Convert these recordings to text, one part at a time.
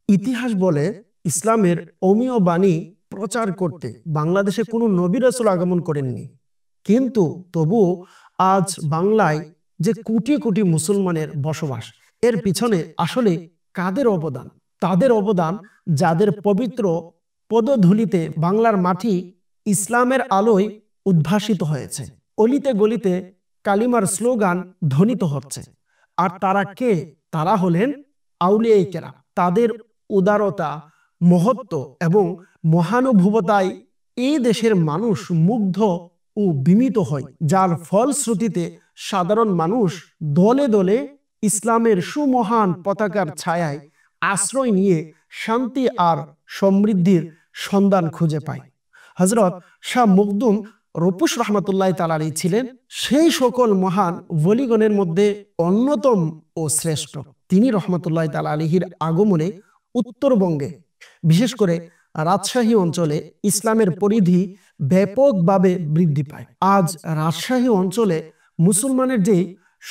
ইতিহাস বলে ইসলামের অমীয় বাণী প্রচার করতে বাংলাদেশে কোনো নবী রাসূল আগমন করেননি, কিন্তু তবুও আজ বাংলায় যে কোটি কোটি মুসলমানের বসবাস, এর পিছনে আসলে কাদের অবদান? তাদের অবদান যাদের পবিত্র পদধূলিতে বাংলার মাটি ইসলামের আলোয় উদ্ভাসিত হয়েছে, অলিতে গলিতে কালিমার স্লোগান ধ্বনিত হচ্ছে। আর তারা কে? তারা হলেন আউলিয়ায়ে কেরাম। তাদের উদারতা, মহত্ব এবং মহানুভবতায় এই দেশের মানুষ মুগ্ধ ও বিমিত হয়, যার ফলশ্রুতিতে সাধারণ মানুষ দলে দলে ইসলামের সুমহান পতাকার ছায়ায় আশ্রয় নিয়ে শান্তি আর সমৃদ্ধির সন্ধান খুঁজে পায়। হযরত শাহ মখদুম রূপস রহমতুল্লাহ তাআলা আলাইহি ছিলেন সেই সকল মহান ওলিগণের মধ্যে অন্যতম ও শ্রেষ্ঠ। তিনি রহমতুল্লাহ তাআলা আলাইহির আগমনে উত্তরবঙ্গে, বিশেষ করে রাজশাহী অঞ্চলে ইসলামের পরিধি ব্যাপকভাবে বৃদ্ধি পায়। আজ রাজশাহী অঞ্চলে মুসলমানের যে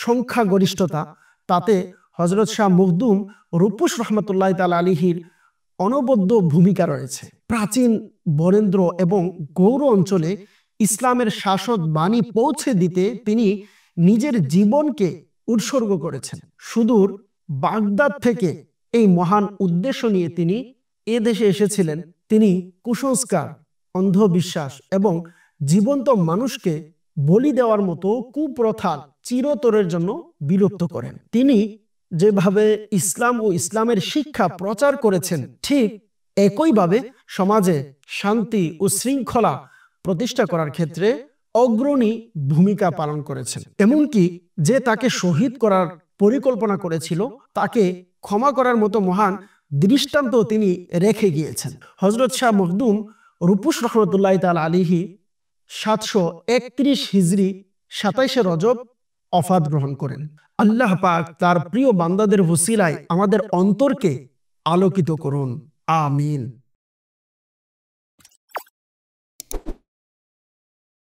সংখ্যাগরিষ্ঠতা, তাতে হযরত শাহ মখদুম রূপস রহমতুল্লাহ তাআলা আলাইহির অনবদ্য ভূমিকা রয়েছে। প্রাচীন বরেন্দ্র এবং গৌড় অঞ্চলে ইসলামের শাশ্বত বাণী পৌঁছে দিতে তিনি নিজের জীবনকে উৎসর্গ করেছেন। সুদূর বাগদাদ থেকে এই মহান উদ্দেশ্য নিয়ে তিনি এ দেশে এসেছিলেন। তিনি কুসংস্কার, অন্ধবিশ্বাস এবং জীবন্ত মানুষকে বলি দেওয়ার মতো কুপ্রথা চিরতরের জন্য বিলুপ্ত করেন। তিনি যেভাবে ইসলাম ও ইসলামের শিক্ষা প্রচার করেছেন, ঠিক একইভাবে সমাজে শান্তি ও শৃঙ্খলা প্রতিষ্ঠা করার ক্ষেত্রে অগ্রণী ভূমিকা পালন করেছেন। এমনকি যে তাকে শহীদ করার পরিকল্পনা করেছিল, তাকে ক্ষমা করার মতো মহান দৃষ্টান্ত তিনি রেখে গিয়েছেন। হযরত শাহ মখদুম রূপস রহমতুল্লাহ তাআলা আলাইহি 731 হিজরি 27 রজব ওফাত গ্রহণ করেন। আল্লাহ পাক তার প্রিয় বান্দাদের ওসিলায় আমাদের অন্তরকে আলোকিত করুন, আমিন।